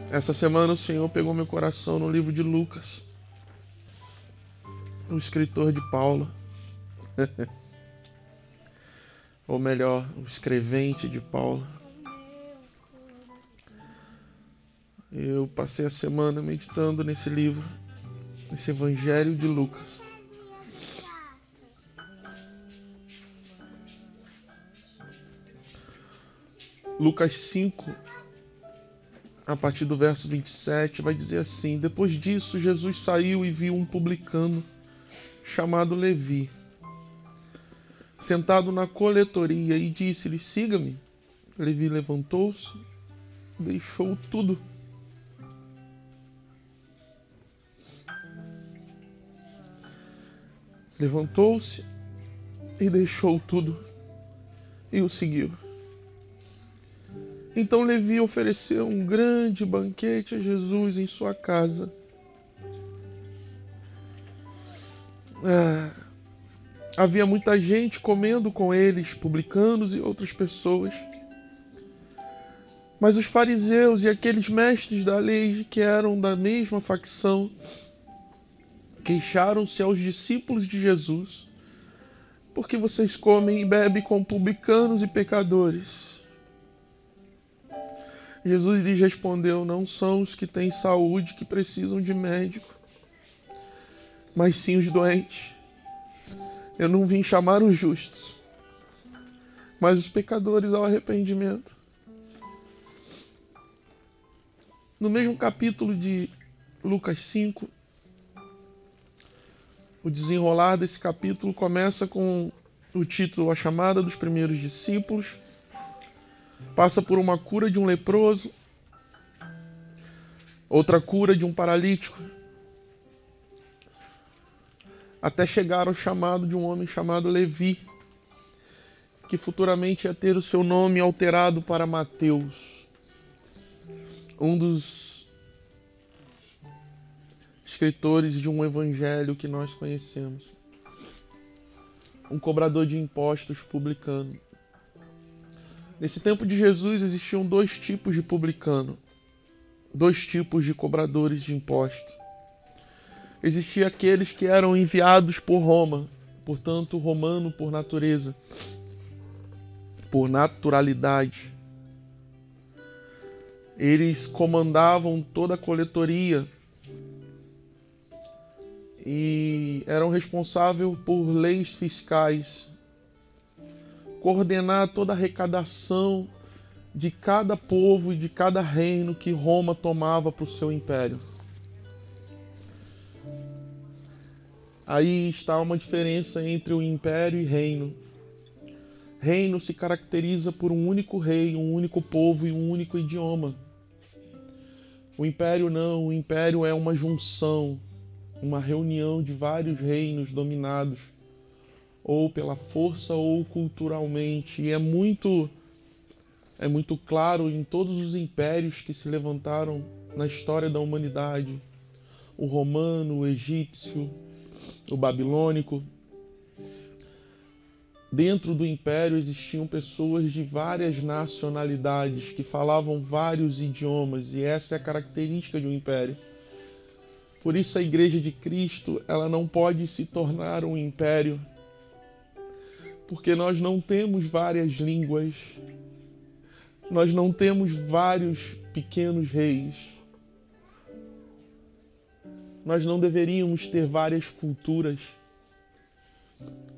Essa semana o Senhor pegou meu coração no livro de Lucas, o escritor de Paulo, ou melhor, o escrevente de Paulo. Eu passei a semana meditando nesse livro, nesse Evangelho de Lucas. Lucas 5, a partir do verso 27, vai dizer assim: Depois disso, Jesus saiu e viu um publicano chamado Levi, sentado na coletoria, e disse-lhe: Siga-me. Levi levantou-se, deixou tudo. Levantou-se e deixou tudo e o seguiu. Então Levi ofereceu um grande banquete a Jesus em sua casa. Havia muita gente comendo com eles, publicanos e outras pessoas. Mas os fariseus e aqueles mestres da lei que eram da mesma facção queixaram-se aos discípulos de Jesus: Por que vocês comem e bebem com publicanos e pecadores? Jesus lhes respondeu: Não são os que têm saúde que precisam de médico, mas sim os doentes. Eu não vim chamar os justos, mas os pecadores ao arrependimento. No mesmo capítulo de Lucas 5, o desenrolar desse capítulo começa com o título A Chamada dos Primeiros Discípulos, passa por uma cura de um leproso, outra cura de um paralítico, até chegar ao chamado de um homem chamado Levi, que futuramente ia ter o seu nome alterado para Mateus, um dos escritores de um evangelho que nós conhecemos, um cobrador de impostos publicano. Nesse tempo de Jesus existiam dois tipos de publicano, dois tipos de cobradores de impostos. Existiam aqueles que eram enviados por Roma, portanto romano por natureza, por naturalidade. Eles comandavam toda a coletoria e eram responsáveis por leis fiscais, coordenar toda a arrecadação de cada povo e de cada reino que Roma tomava para o seu império. Aí está uma diferença entre o império e reino. Reino se caracteriza por um único rei, um único povo e um único idioma. O império não, o império é uma junção, uma reunião de vários reinos dominados, ou pela força ou culturalmente. E é muito claro em todos os impérios que se levantaram na história da humanidade. O romano, o egípcio, o babilônico. Dentro do império existiam pessoas de várias nacionalidades que falavam vários idiomas, e essa é a característica de um império. Por isso a Igreja de Cristo, ela não pode se tornar um império, porque nós não temos várias línguas, nós não temos vários pequenos reis, nós não deveríamos ter várias culturas.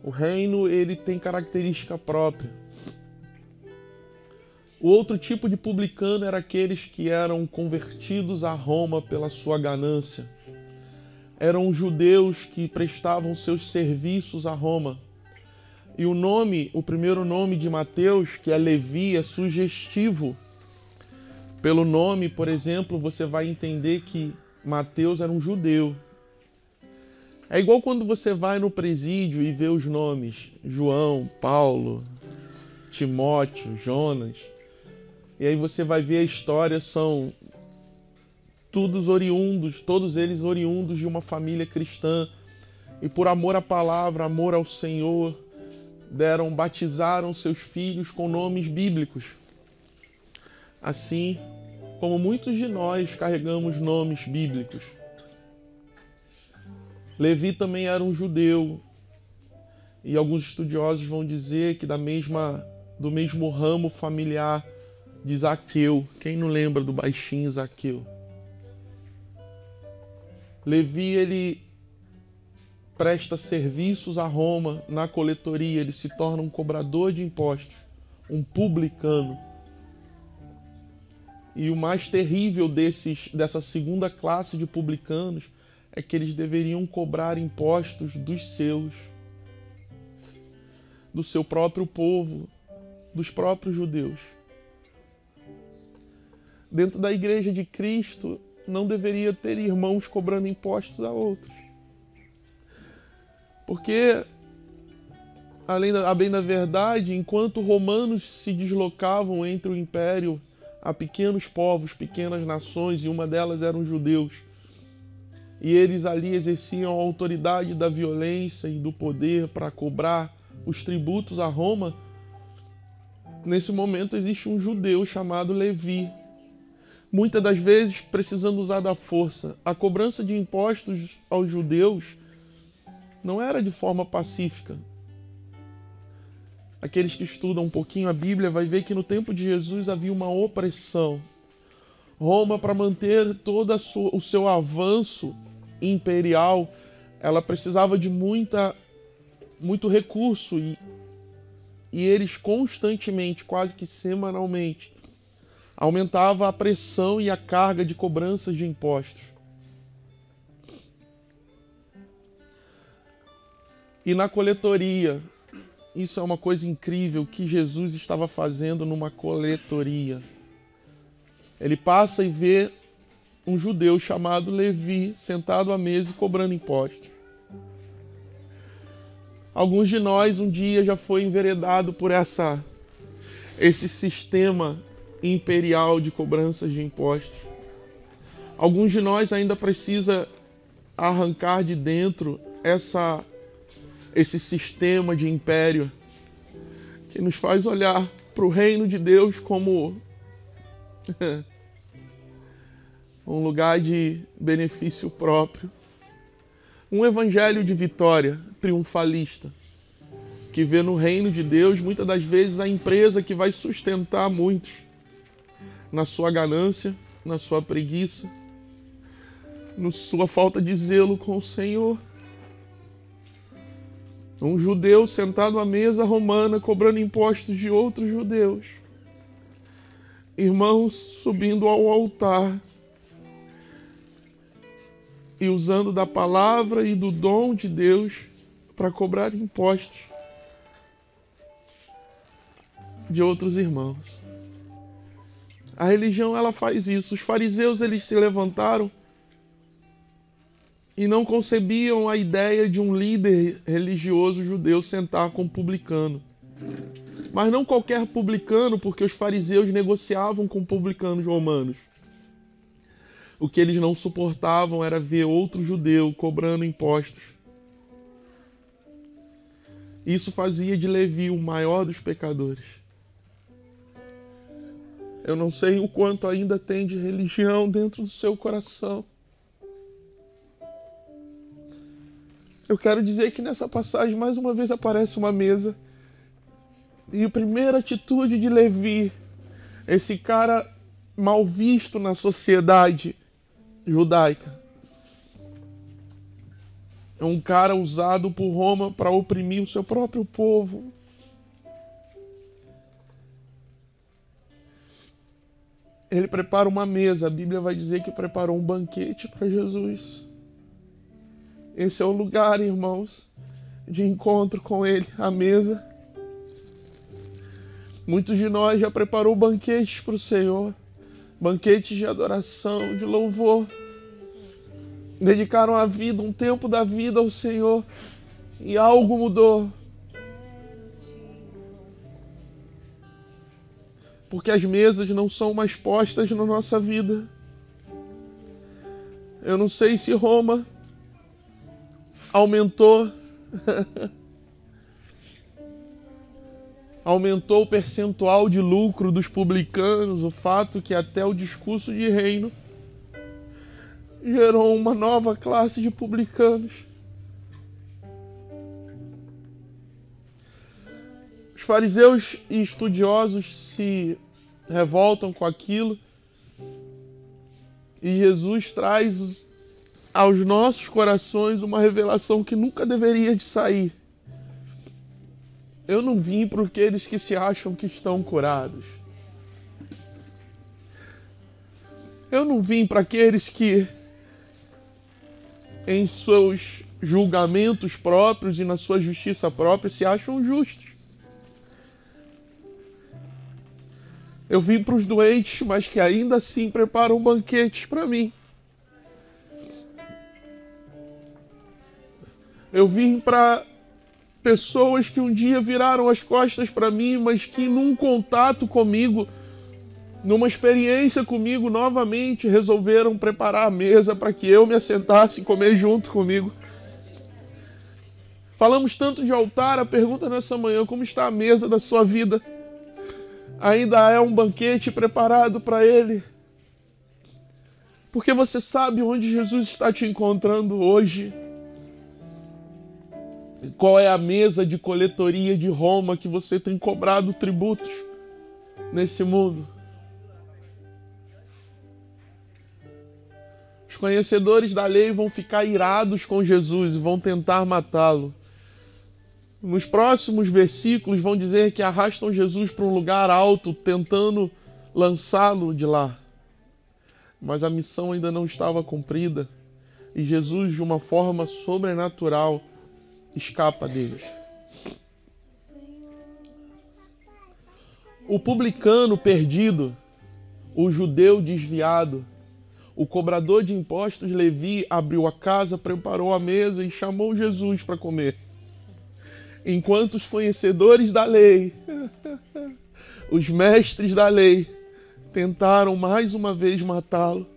O reino, ele tem característica própria. O outro tipo de publicano era aqueles que eram convertidos a Roma pela sua ganância. Eram judeus que prestavam seus serviços a Roma. E o primeiro nome de Mateus, que é Levi, é sugestivo. Pelo nome, por exemplo, você vai entender que Mateus era um judeu. É igual quando você vai no presídio e vê os nomes João, Paulo, Timóteo, Jonas. E aí você vai ver a história, são todos eles oriundos de uma família cristã. E por amor à palavra, amor ao Senhor, batizaram seus filhos com nomes bíblicos. Assim, como muitos de nós carregamos nomes bíblicos. Levi também era um judeu, e alguns estudiosos vão dizer que do mesmo ramo familiar de Zaqueu. Quem não lembra do baixinho Zaqueu? Levi, ele presta serviços a Roma na coletoria, ele se torna um cobrador de impostos, um publicano. E o mais terrível dessa segunda classe de publicanos é que eles deveriam cobrar impostos do seu próprio povo, dos próprios judeus. Dentro da igreja de Cristo, não deveria ter irmãos cobrando impostos a outros. Porque, a bem da verdade, enquanto romanos se deslocavam entre o império a pequenos povos, pequenas nações, e uma delas eram os judeus, e eles ali exerciam a autoridade da violência e do poder para cobrar os tributos a Roma, nesse momento existe um judeu chamado Levi, muitas das vezes precisando usar da força. A cobrança de impostos aos judeus não era de forma pacífica. Aqueles que estudam um pouquinho a Bíblia vai ver que no tempo de Jesus havia uma opressão. Roma, para manter todo o seu avanço imperial, ela precisava de muito recurso, e eles constantemente, quase que semanalmente, aumentava a pressão e a carga de cobranças de impostos. E na coletoria, isso é uma coisa incrível que Jesus estava fazendo numa coletoria. Ele passa e vê um judeu chamado Levi sentado à mesa e cobrando impostos. Alguns de nós um dia já foi enveredado por esse sistema imperial de cobranças de impostos. Alguns de nós ainda precisa arrancar de dentro esse sistema de império que nos faz olhar para o reino de Deus como um lugar de benefício próprio. Um evangelho de vitória triunfalista, que vê no reino de Deus, muitas das vezes, a empresa que vai sustentar muitos na sua ganância, na sua preguiça, na sua falta de zelo com o Senhor. Um judeu sentado à mesa romana, cobrando impostos de outros judeus. Irmãos subindo ao altar e usando da palavra e do dom de Deus para cobrar impostos de outros irmãos. A religião, ela faz isso. Os fariseus, eles se levantaram e não concebiam a ideia de um líder religioso judeu sentar com um publicano. Mas não qualquer publicano, porque os fariseus negociavam com publicanos romanos. O que eles não suportavam era ver outro judeu cobrando impostos. Isso fazia de Levi o maior dos pecadores. Eu não sei o quanto ainda tem de religião dentro do seu coração. Eu quero dizer que nessa passagem, mais uma vez, aparece uma mesa. E a primeira atitude de Levi, esse cara mal visto na sociedade judaica, é um cara usado por Roma para oprimir o seu próprio povo. Ele prepara uma mesa. A Bíblia vai dizer que preparou um banquete para Jesus. Esse é o lugar, irmãos, de encontro com Ele, a mesa. Muitos de nós já preparou banquetes para o Senhor, banquetes de adoração, de louvor. Dedicaram a vida, um tempo da vida ao Senhor, e algo mudou. Porque as mesas não são mais postas na nossa vida. Eu não sei se Roma aumentou o percentual de lucro dos publicanos, o fato que até o discurso de reino gerou uma nova classe de publicanos. Os fariseus e estudiosos se revoltam com aquilo e Jesus traz aos nossos corações uma revelação que nunca deveria de sair. Eu não vim para aqueles que se acham que estão curados. Eu não vim para aqueles que, em seus julgamentos próprios e na sua justiça própria, se acham justos. Eu vim para os doentes, mas que ainda assim preparam banquetes para mim. Eu vim para pessoas que um dia viraram as costas para mim, mas que num contato comigo, numa experiência comigo novamente, resolveram preparar a mesa para que eu me assentasse e comer junto comigo. Falamos tanto de altar, a pergunta nessa manhã: como está a mesa da sua vida? Ainda é um banquete preparado para Ele? Porque você sabe onde Jesus está te encontrando hoje? Qual é a mesa de coletoria de Roma que você tem cobrado tributos nesse mundo? Os conhecedores da lei vão ficar irados com Jesus e vão tentar matá-lo. Nos próximos versículos vão dizer que arrastam Jesus para um lugar alto, tentando lançá-lo de lá. Mas a missão ainda não estava cumprida e Jesus, de uma forma sobrenatural, escapa deles. O publicano perdido, o judeu desviado, o cobrador de impostos Levi abriu a casa, preparou a mesa e chamou Jesus para comer. Enquanto os conhecedores da lei, os mestres da lei, tentaram mais uma vez matá-lo.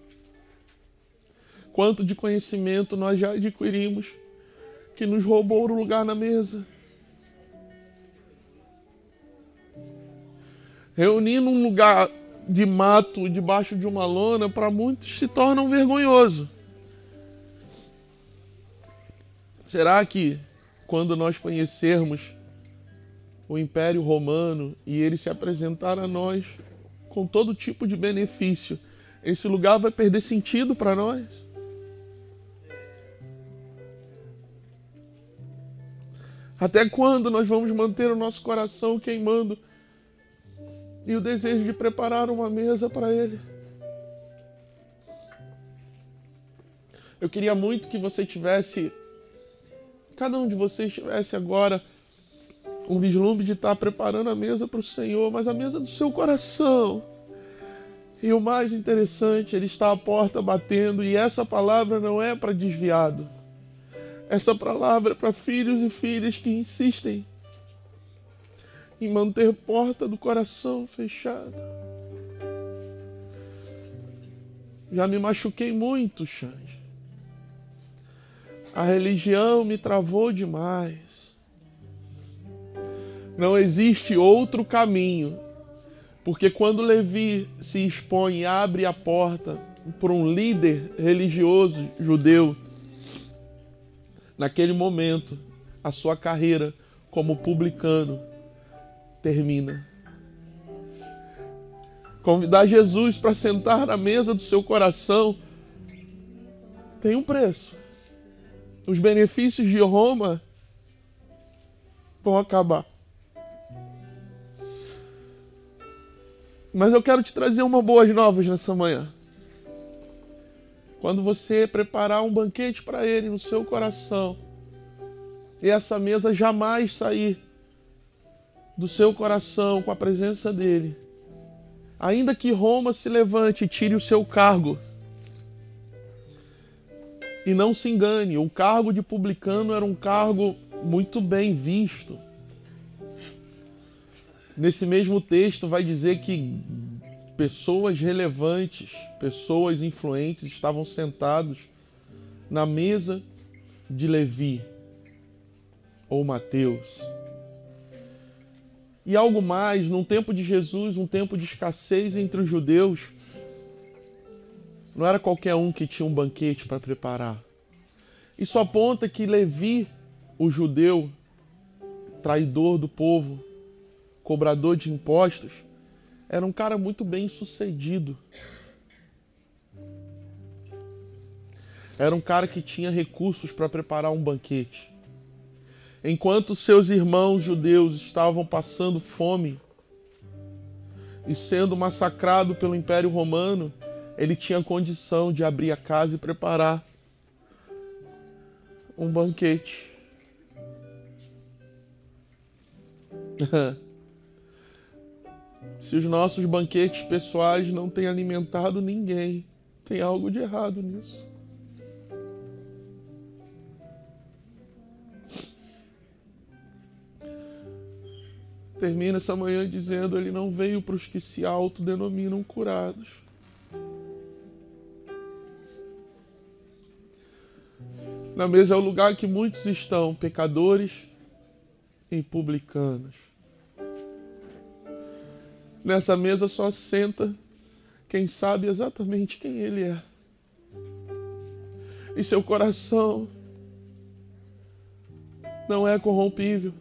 Quanto de conhecimento nós já adquirimos que nos roubou o lugar na mesa. Reunir num lugar de mato, debaixo de uma lona, para muitos se torna vergonhoso. Será que quando nós conhecermos o Império Romano e ele se apresentar a nós com todo tipo de benefício, esse lugar vai perder sentido para nós? Até quando nós vamos manter o nosso coração queimando e o desejo de preparar uma mesa para Ele? Eu queria muito que você tivesse, cada um de vocês tivesse agora um vislumbre de estar preparando a mesa para o Senhor, mas a mesa do seu coração. E o mais interessante, Ele está à porta batendo, e essa palavra não é para desviado. Essa palavra é para filhos e filhas que insistem em manter a porta do coração fechada. Já me machuquei muito, Xande. A religião me travou demais. Não existe outro caminho, porque quando Levi se expõe e abre a porta por um líder religioso judeu, naquele momento, a sua carreira como publicano termina. Convidar Jesus para sentar na mesa do seu coração tem um preço. Os benefícios de Roma vão acabar. Mas eu quero te trazer uma boas novas nessa manhã. Quando você preparar um banquete para Ele no seu coração, e essa mesa jamais sair do seu coração com a presença dEle, ainda que Roma se levante e tire o seu cargo, e não se engane, o cargo de publicano era um cargo muito bem visto. Nesse mesmo texto vai dizer que pessoas relevantes, pessoas influentes estavam sentados na mesa de Levi ou Mateus. E algo mais, num tempo de Jesus, um tempo de escassez entre os judeus, não era qualquer um que tinha um banquete para preparar. Isso aponta que Levi, o judeu, traidor do povo, cobrador de impostos, era um cara muito bem sucedido. Era um cara que tinha recursos para preparar um banquete. Enquanto seus irmãos judeus estavam passando fome e sendo massacrados pelo Império Romano, ele tinha condição de abrir a casa e preparar um banquete. Se os nossos banquetes pessoais não têm alimentado ninguém, tem algo de errado nisso. Termina essa manhã dizendo: ele não veio para os que se autodenominam curados. Na mesa é o lugar que muitos estão, pecadores e publicanos. Nessa mesa só senta quem sabe exatamente quem ele é. E seu coração não é corrompível.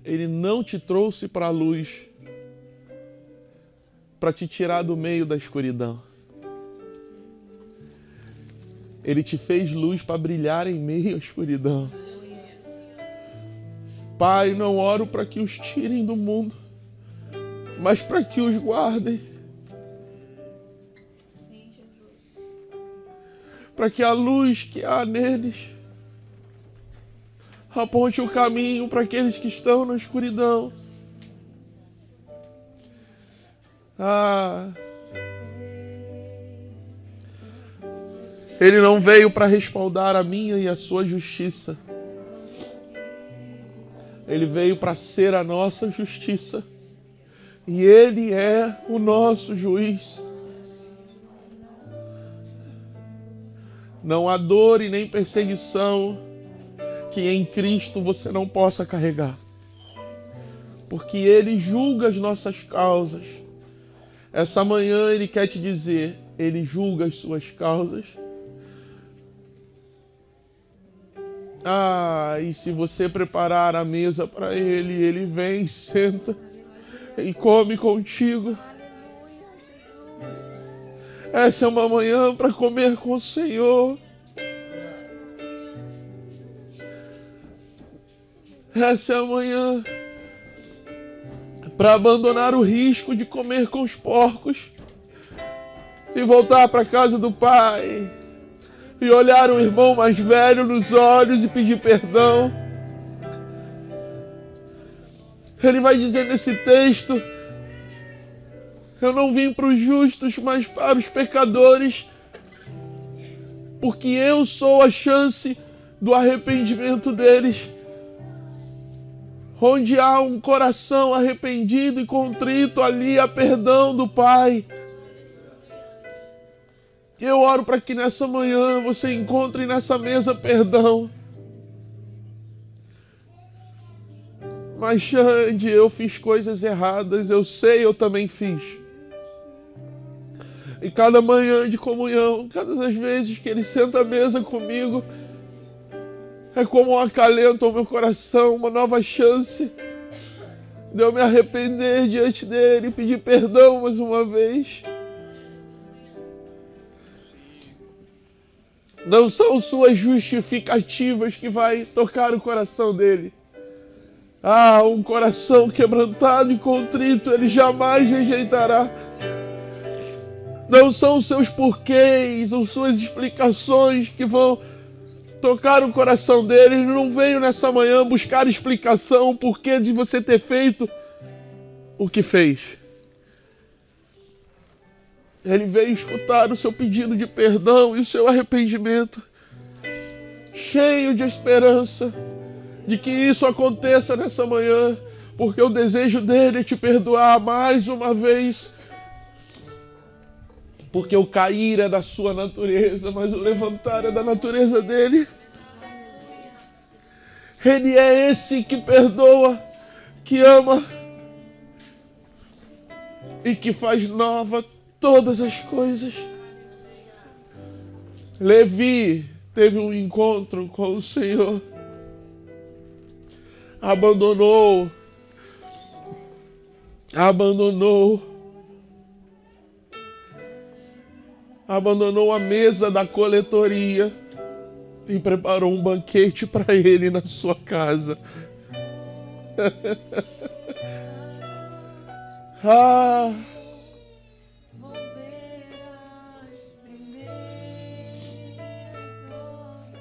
Ele não te trouxe para a luz para te tirar do meio da escuridão. Ele te fez luz para brilhar em meio à escuridão. Pai, não oro para que os tirem do mundo, mas para que os guardem. Para que a luz que há neles aponte o caminho para aqueles que estão na escuridão. Ele não veio para respaldar a minha e a sua justiça. Ele veio para ser a nossa justiça. E Ele é o nosso juiz. Não há dor e nem perseguição que em Cristo você não possa carregar. Porque Ele julga as nossas causas. Essa manhã Ele quer te dizer, Ele julga as suas causas. E se você preparar a mesa para Ele, Ele vem, senta e come contigo. Essa é uma manhã para comer com o Senhor. Essa é a manhã para abandonar o risco de comer com os porcos e voltar para a casa do Pai e olhar o irmão mais velho nos olhos e pedir perdão. Ele vai dizer nesse texto: eu não vim para os justos, mas para os pecadores, porque eu sou a chance do arrependimento deles. Onde há um coração arrependido e contrito, ali há perdão do Pai. Eu oro para que nessa manhã você encontre nessa mesa perdão. Mas Xande, eu fiz coisas erradas, eu sei, eu também fiz. E cada manhã de comunhão, cada das vezes que Ele senta à mesa comigo, é como um acalento ao meu coração, uma nova chance de eu me arrepender diante dEle e pedir perdão mais uma vez. Não são suas justificativas que vai tocar o coração dEle. Um coração quebrantado e contrito Ele jamais rejeitará. Não são os seus porquês ou suas explicações que vão tocar o coração dele. Ele não veio nessa manhã buscar explicação, o porquê de você ter feito o que fez. Ele veio escutar o seu pedido de perdão e o seu arrependimento, cheio de esperança de que isso aconteça nessa manhã, porque o desejo dele é te perdoar mais uma vez. Porque o cair é da sua natureza, mas o levantar é da natureza dele. Ele é esse que perdoa, que ama e que faz nova todas as coisas. Levi teve um encontro com o Senhor, abandonou a mesa da coletoria e preparou um banquete para ele na sua casa.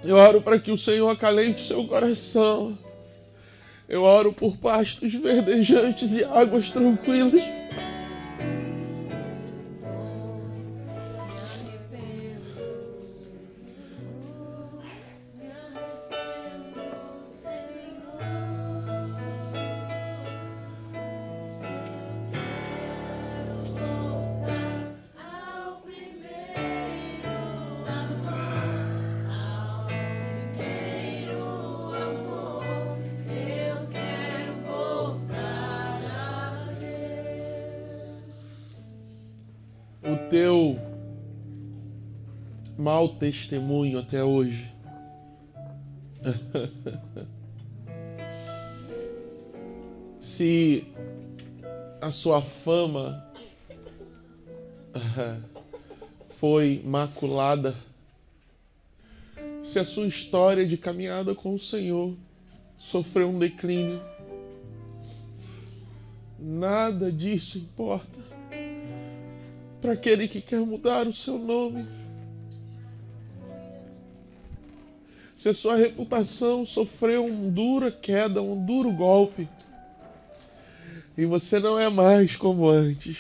Eu oro para que o Senhor acalente o seu coração. Eu oro por pastos verdejantes e águas tranquilas. O teu mau testemunho até hoje se a sua fama foi maculada, se a sua história de caminhada com o Senhor sofreu um declínio, nada disso importa para aquele que quer mudar o seu nome. Se a sua reputação sofreu uma dura queda, um duro golpe, e você não é mais como antes,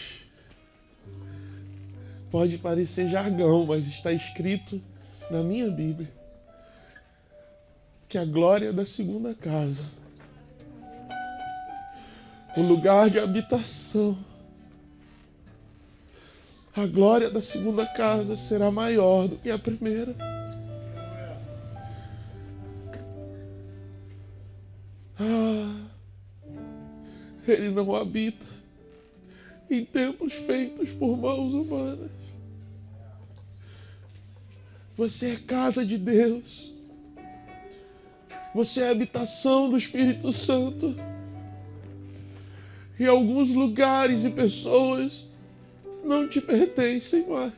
pode parecer jargão, mas está escrito na minha Bíblia que a glória da segunda casa, o lugar de habitação, a glória da segunda casa será maior do que a primeira. Ele não habita em templos feitos por mãos humanas. Você é casa de Deus. Você é habitação do Espírito Santo. E alguns lugares e pessoas não te pertencem mais.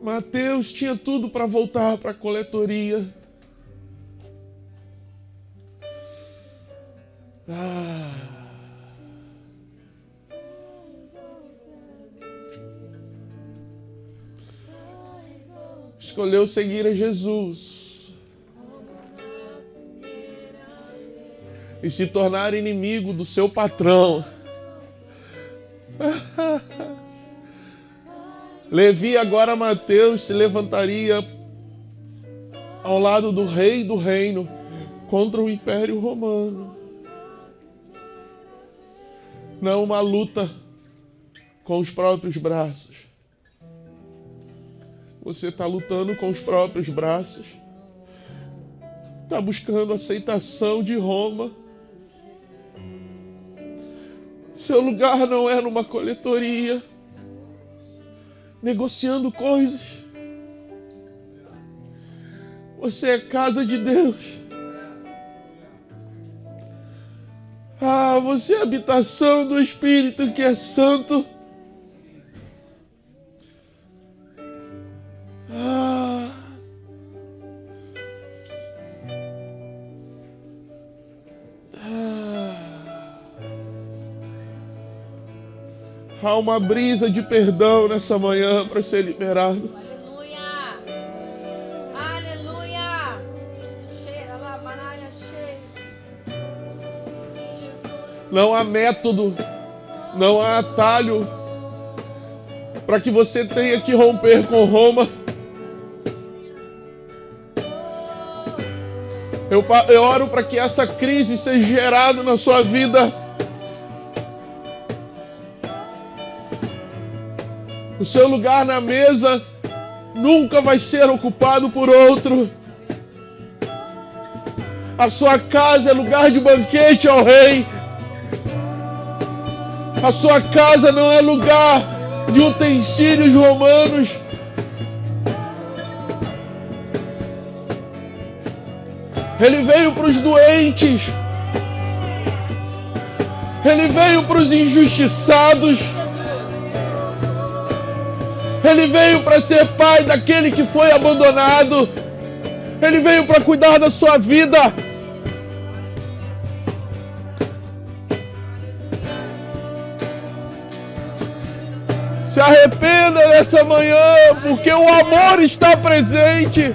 Mateus tinha tudo para voltar para a coletoria. Escolheu seguir a Jesus e se tornar inimigo do seu patrão. Levi, agora Mateus, se levantaria ao lado do rei do reino contra o Império Romano. Não uma luta com os próprios braços. Você está lutando com os próprios braços. Está buscando aceitação de Roma. Seu lugar não é numa coletoria, negociando coisas. Você é casa de Deus. Você é habitação do Espírito que é santo. Há uma brisa de perdão nessa manhã para ser liberado. Aleluia! Não há método, não há atalho para que você tenha que romper com Roma. Eu oro para que essa crise seja gerada na sua vida. O seu lugar na mesa nunca vai ser ocupado por outro. A sua casa é lugar de banquete ao rei. A sua casa não é lugar de utensílios romanos. Ele veio para os doentes. Ele veio para os injustiçados. Ele veio para ser pai daquele que foi abandonado. Ele veio para cuidar da sua vida. Se arrependa nessa manhã, porque o amor está presente.